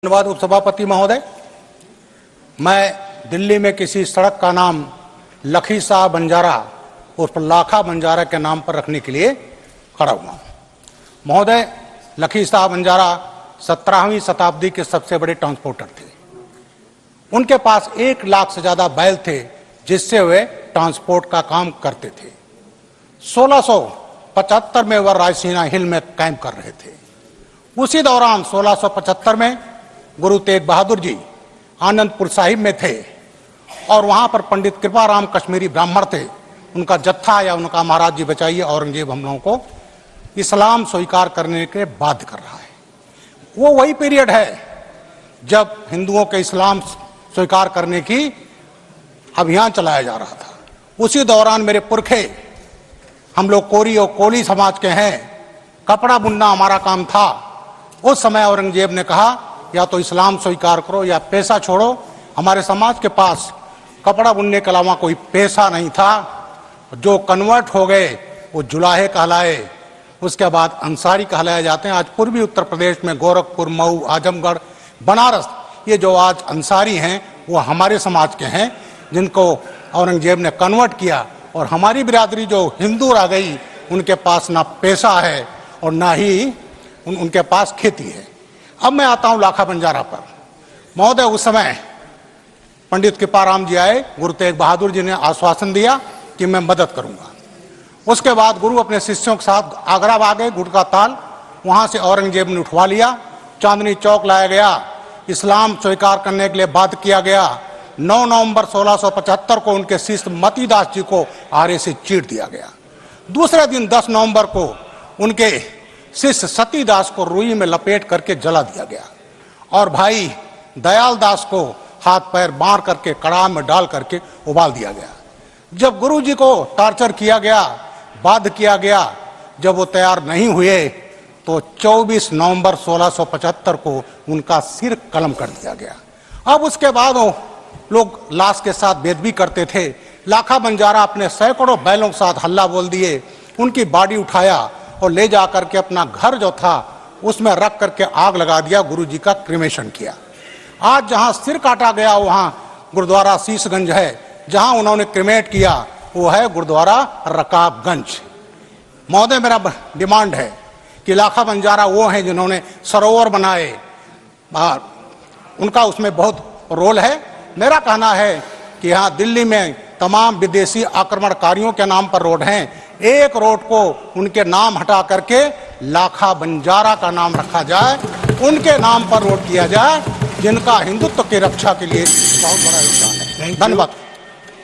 धन्यवाद उपसभापति महोदय। मैं दिल्ली में किसी सड़क का नाम लखी साहब बंजारा उर्फ लाखा बंजारा के नाम पर रखने के लिए खड़ा हुआ हूँ। महोदय, लखी साहब बंजारा 17वीं शताब्दी के सबसे बड़े ट्रांसपोर्टर थे। उनके पास 1 लाख से ज्यादा बैल थे जिससे वे ट्रांसपोर्ट का काम करते थे। 1675 में वह रायसीना हिल में कैंप कर रहे थे। उसी दौरान 1675 में गुरु तेग बहादुर जी आनंदपुर साहिब में थे और वहां पर पंडित कृपाराम कश्मीरी ब्राह्मण थे। उनका जत्था या उनका महाराज जी बचाइए औरंगजेब हम लोगों को इस्लाम स्वीकार करने के बाध्य कर रहा है। वो वही पीरियड है जब हिंदुओं के इस्लाम स्वीकार करने की अभियान चलाया जा रहा था। उसी दौरान मेरे पुरखे, हम लोग कोरी और कोली समाज के हैं, कपड़ा बुनना हमारा काम था। उस समय औरंगजेब ने कहा या तो इस्लाम स्वीकार करो या पैसा छोड़ो। हमारे समाज के पास कपड़ा बुनने के अलावा कोई पैसा नहीं था। जो कन्वर्ट हो गए वो जुलाहे कहलाए, उसके बाद अंसारी कहलाए जाते हैं। आज पूर्वी उत्तर प्रदेश में गोरखपुर, मऊ, आजमगढ़, बनारस, ये जो आज अंसारी हैं वो हमारे समाज के हैं जिनको औरंगजेब ने कन्वर्ट किया। और हमारी बिरादरी जो हिंदू रह गई, उनके पास ना पैसा है और ना ही उनके पास खेती है। अब मैं आता हूं लाखा बंजारा पर। महोदय, उस समय पंडित कृपाराम जी आए, गुरु तेग बहादुर जी ने आश्वासन दिया कि मैं मदद करूंगा। उसके बाद गुरु अपने शिष्यों के साथ आगरा आ गए, गुड़ का ताल, वहां से औरंगजेब ने उठवा लिया। चांदनी चौक लाया गया, इस्लाम स्वीकार करने के लिए बाध्य किया गया। 9 नवंबर 1675 को उनके शिष्य मतीदास जी को आरे से चीर दिया गया। दूसरे दिन 10 नवंबर को उनके शिष्य सतीदास को रुई में लपेट करके जला दिया गया और भाई दयाल दास को हाथ पैर बांध करके कड़ाह में डाल करके उबाल दिया गया। जब गुरु जी को टॉर्चर किया गया, बाध्य किया गया, जब वो तैयार नहीं हुए तो 24 नवंबर 1675 को उनका सिर कलम कर दिया गया। अब उसके बाद वो लोग लाश के साथ बेदबी करते थे। लाखा बंजारा अपने सैकड़ों बैलों के साथ हल्ला बोल दिए, उनकी बॉडी उठाया और ले जा करके अपना घर जो था उसमें रख करके आग लगा दिया। गुरु जी का क्रिमेशन किया। आज जहां सिर काटा गया वहां गुरुद्वारा शीशगंज है, जहां उन्होंने क्रिमेट किया वो है गुरुद्वारा रकाबगंज। महोदय, मेरा डिमांड है कि लाखा बंजारा वो हैं जिन्होंने सरोवर बनाए, उनका उसमें बहुत रोल है। मेरा कहना है कि यहाँ दिल्ली में तमाम विदेशी आक्रमणकारियों के नाम पर रोड हैं, एक रोड को उनके नाम हटा करके लाखा बंजारा का नाम रखा जाए, उनके नाम पर रोड किया जाए जिनका हिंदुत्व की रक्षा के लिए बहुत बड़ा योगदान है। धन्यवाद।